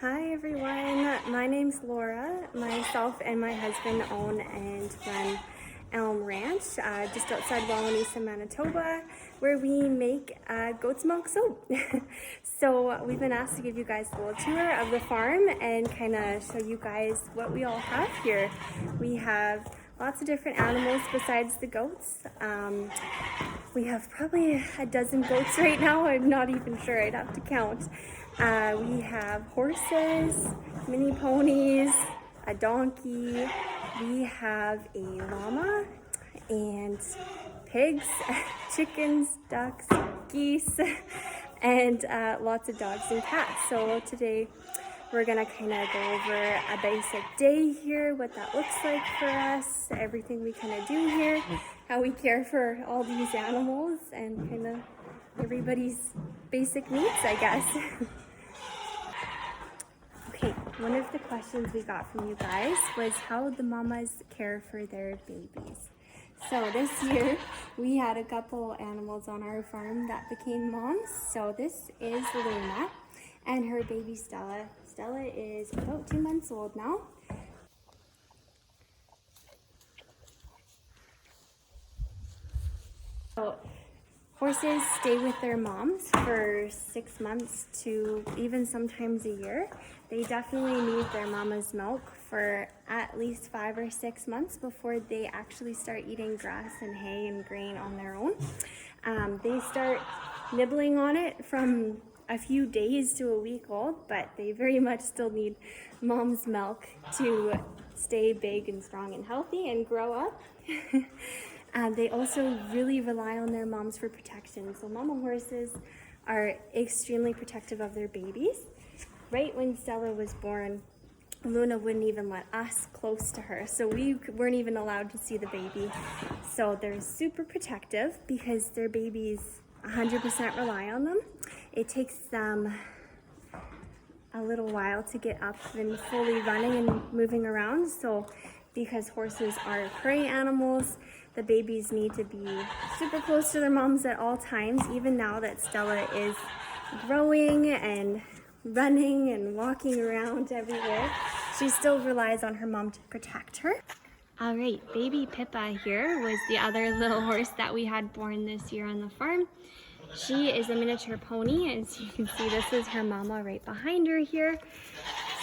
Hi everyone, my name's Laura. Myself and my husband own and run ELM Ranch just outside Western Manitoba, where we make goat's milk soap. So we've been asked to give you guys a little tour of the farm and kind of show you guys what we all have here. We have lots of different animals besides the goats. We have probably a dozen goats right now. I'm not even sure, I'd have to count. We have horses, mini ponies, a donkey, we have a llama, and pigs, chickens, ducks, geese, and lots of dogs and cats. So today we're gonna kind of go over a basic day here, what that looks like for us, everything we kind of do here, how we care for all these animals, and kind of everybody's basic needs, I guess. Okay, one of the questions we got from you guys was how the mamas care for their babies. So this year we had a couple animals on our farm that became moms. So this is Luna and her baby Stella. Stella is about 2 months old now. So horses stay with their moms for 6 months to even sometimes a year. They definitely need their mama's milk for at least 5 or 6 months before they actually start eating grass and hay and grain on their own. They start nibbling on it from a few days to a week old, but they very much still need mom's milk to stay big and strong and healthy and grow up. They also really rely on their moms for protection. So mama horses are extremely protective of their babies. Right when Stella was born, Luna wouldn't even let us close to her. So we weren't even allowed to see the baby. So they're super protective because their babies 100% rely on them. It takes them a little while to get up and fully running and moving around. So because horses are prey animals, the babies need to be super close to their moms at all times. Even now that Stella is growing and running and walking around everywhere, she still relies on her mom to protect her. All right, baby Pippa here was the other little horse that we had born this year on the farm. She is a miniature pony, and as you can see, this is her mama right behind her here.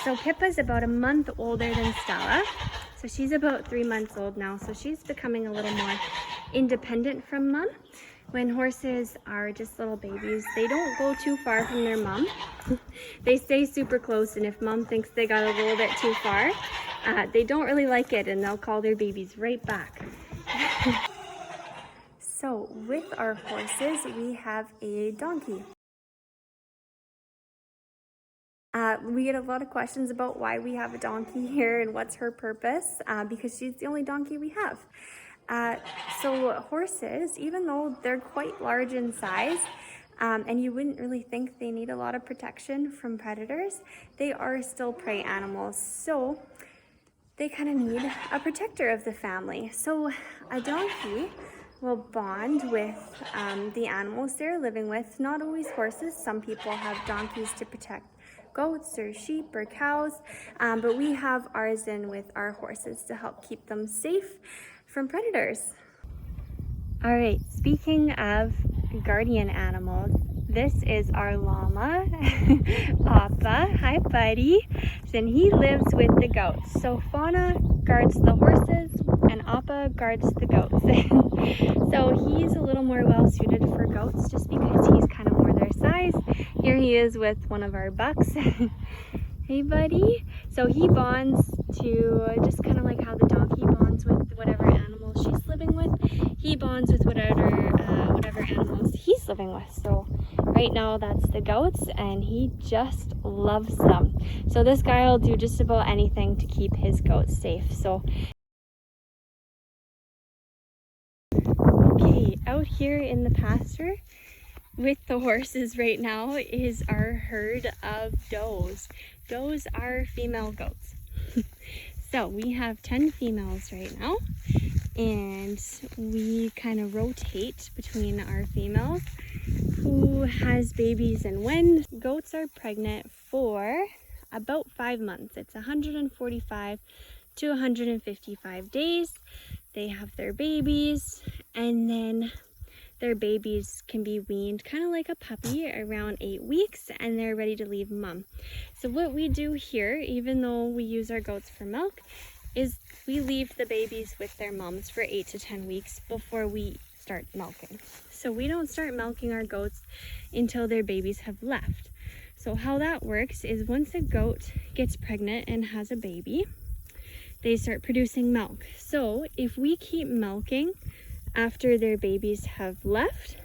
So Pippa's about a month older than Stella. So she's about 3 months old now, so she's becoming a little more independent from mom. When horses are just little babies, they don't go too far from their mom. They stay super close, and if mom thinks they got a little bit too far, they don't really like it, and they'll call their babies right back. So with our horses, we have a donkey. We get a lot of questions about why we have a donkey here and what's her purpose, because she's the only donkey we have. So horses, even though they're quite large in size, and you wouldn't really think they need a lot of protection from predators, they are still prey animals. So they kind of need a protector of the family. So a donkey will bond with the animals they're living with. Not always horses. Some people have donkeys to protect goats or sheep or cows, but we have ours in with our horses to help keep them safe from predators. All right, speaking of guardian animals, this is our llama, Pippa. Hi, buddy. And he lives with the goats. So Fauna guards the horses and Appa guards the goats. So he's a little more well suited for goats just because he's kind of more their size. Here he is with one of our bucks. Hey, buddy. So he bonds to just kind of like how the donkey bonds with whatever animal she's living with. He bonds with whatever animals he's living with. So right now that's the goats, and he just loves them. So this guy will do just about anything to keep his goats safe. So okay, out here in the pasture with the horses right now is our herd of does. Does are female goats. So we have 10 females right now, and we kind of rotate between our females who has babies and when. Goats are pregnant for about 5 months. It's 145 to 155 days. They have their babies, and then their babies can be weaned kind of like a puppy around 8 weeks, and they're ready to leave mom. So what we do here, even though we use our goats for milk, is we leave the babies with their moms for 8 to 10 weeks before we start milking. So we don't start milking our goats until their babies have left. So how that works is once a goat gets pregnant and has a baby, they start producing milk. So if we keep milking after their babies have left,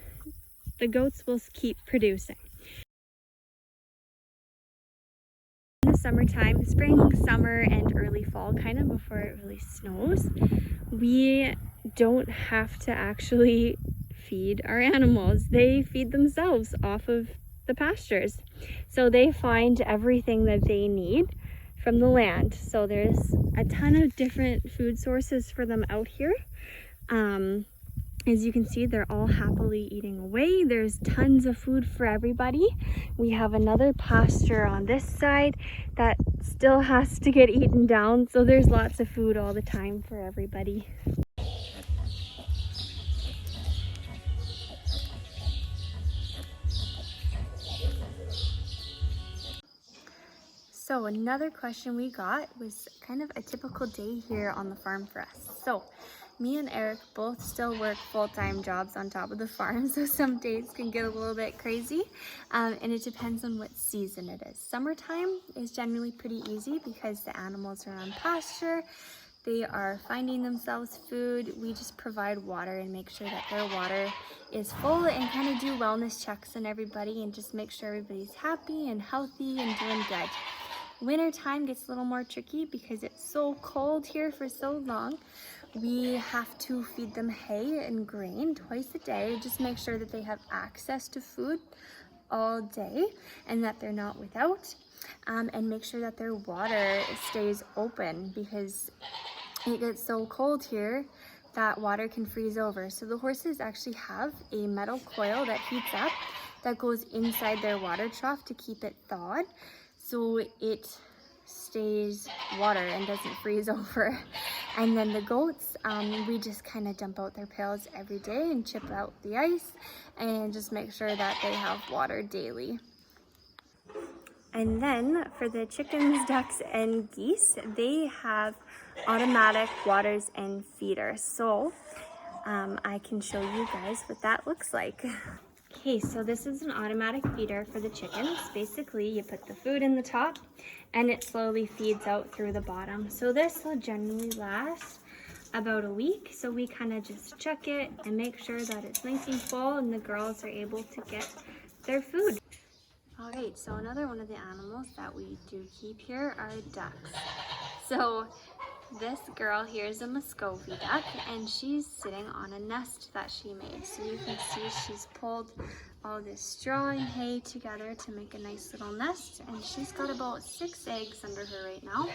the goats will keep producing. In the summertime, spring, summer, and early fall, kind of before it really snows, we don't have to actually feed our animals. They feed themselves off of the pastures. So they find everything that they need from the land. So there's a ton of different food sources for them out here. As you can see, they're all happily eating away. There's tons of food for everybody. We have another pasture on this side that still has to get eaten down. So there's lots of food all the time for everybody. So another question we got was kind of a typical day here on the farm for us. So me and Eric both still work full-time jobs on top of the farm, so some days can get a little bit crazy, and it depends on what season it is. Summertime is generally pretty easy because the animals are on pasture. They are finding themselves food. We just provide water and make sure that their water is full and kind of do wellness checks on everybody and just make sure everybody's happy and healthy and doing good. Winter time gets a little more tricky because it's so cold here for so long. We have to feed them hay and grain twice a day. Just make sure that they have access to food all day and that they're not without. And make sure that their water stays open because it gets so cold here that water can freeze over. So the horses actually have a metal coil that heats up that goes inside their water trough to keep it thawed, so it stays water and doesn't freeze over. And then the goats, we just kind of dump out their pails every day and chip out the ice and just make sure that they have water daily. And then for the chickens, ducks, and geese, they have automatic waters and feeders. So I can show you guys what that looks like. Okay, so this is an automatic feeder for the chickens. Basically, you put the food in the top and it slowly feeds out through the bottom. So this will generally last about a week. So we kind of just check it and make sure that it's nice and full and the girls are able to get their food. All right, so another one of the animals that we do keep here are ducks. So this girl here is a Muscovy duck and she's sitting on a nest that she made. So you can see she's pulled all this straw and hay together to make a nice little nest, and she's got about 6 eggs under her right now.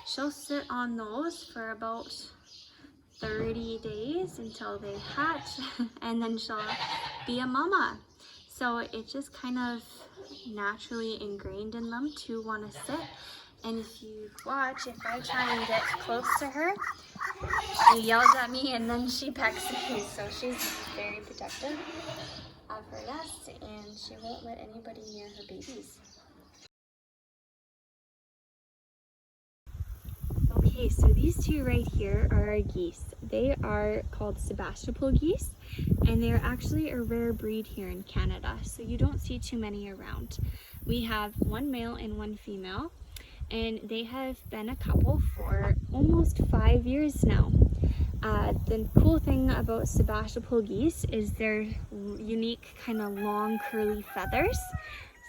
She'll sit on those for about 30 days until they hatch and then she'll be a mama. So it just kind of naturally ingrained in them to want to sit. And if you watch, if I try and get close to her, she yells at me and then she pecks me. So she's very protective of her nest and she won't let anybody near her babies. Okay, so these two right here are our geese. They are called Sebastopol geese, and they're actually a rare breed here in Canada, so you don't see too many around. We have one male and one female, and they have been a couple for almost 5 years now. The cool thing about Sebastopol geese is their unique kind of long curly feathers,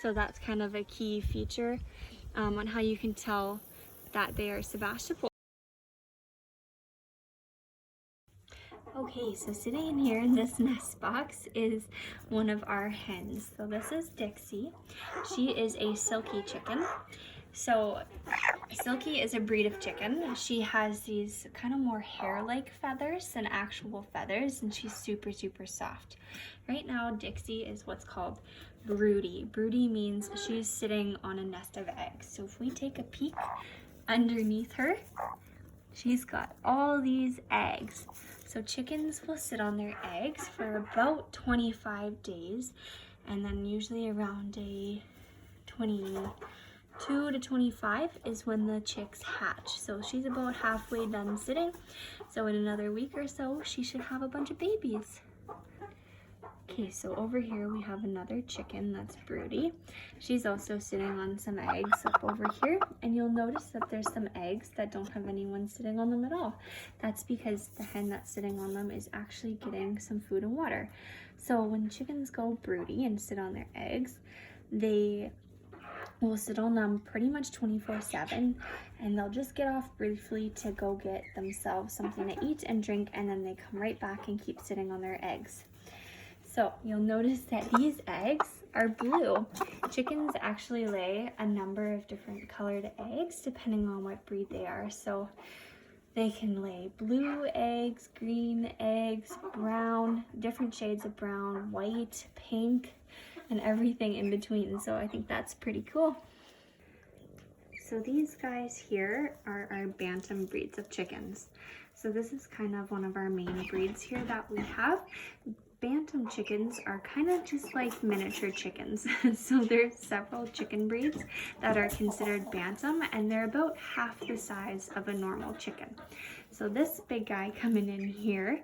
so that's kind of a key feature on how you can tell that they are Sebastopol. Okay, so sitting in here in this nest box is one of our hens. So this is Dixie. She is a silky chicken. So Silky is a breed of chicken. She has these kind of more hair-like feathers than actual feathers, and she's super, super soft. Right now, Dixie is what's called broody. Broody means she's sitting on a nest of eggs. So if we take a peek underneath her, she's got all these eggs. So chickens will sit on their eggs for about 25 days, and then usually around day 22 to 25 is when the chicks hatch. So she's about halfway done sitting. So in another week or so, she should have a bunch of babies. Okay, so over here we have another chicken that's broody. She's also sitting on some eggs up over here, and you'll notice that there's some eggs that don't have anyone sitting on them at all. That's because the hen that's sitting on them is actually getting some food and water. So when chickens go broody and sit on their eggs, they will sit on them pretty much 24/7, and they'll just get off briefly to go get themselves something to eat and drink, and then they come right back and keep sitting on their eggs. So you'll notice that these eggs are blue. Chickens actually lay a number of different colored eggs depending on what breed they are. So they can lay blue eggs, green eggs, brown, different shades of brown, white, pink, and everything in between. So I think that's pretty cool. So these guys here are our Bantam breeds of chickens. So this is kind of one of our main breeds here that we have. Bantam chickens are kind of just like miniature chickens. So there's several chicken breeds that are considered Bantam, and they're about half the size of a normal chicken. So this big guy coming in here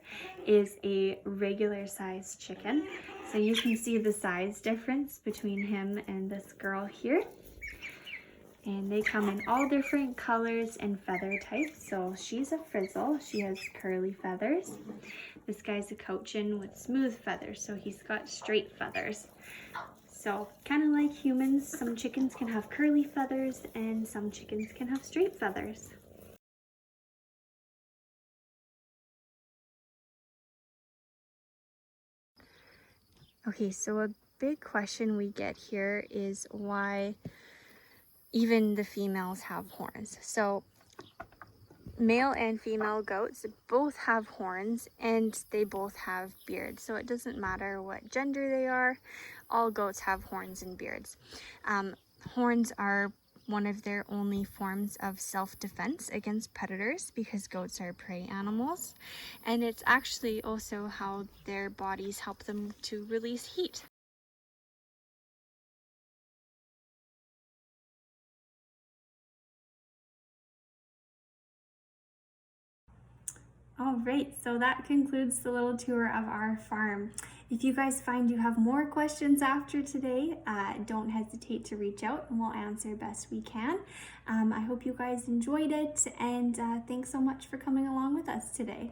is a regular sized chicken. So you can see the size difference between him and this girl here. And they come in all different colors and feather types. So she's a frizzle, she has curly feathers. This guy's a cochin with smooth feathers, so he's got straight feathers. So kind of like humans, some chickens can have curly feathers and some chickens can have straight feathers. Okay, so a big question we get here is why even the females have horns. So male and female goats both have horns, and they both have beards. So it doesn't matter what gender they are, all goats have horns and beards. Horns are one of their only forms of self-defense against predators because goats are prey animals. And it's actually also how their bodies help them to release heat. All right, so that concludes the little tour of our farm. If you guys find you have more questions after today, don't hesitate to reach out and we'll answer best we can. I hope you guys enjoyed it, and thanks so much for coming along with us today.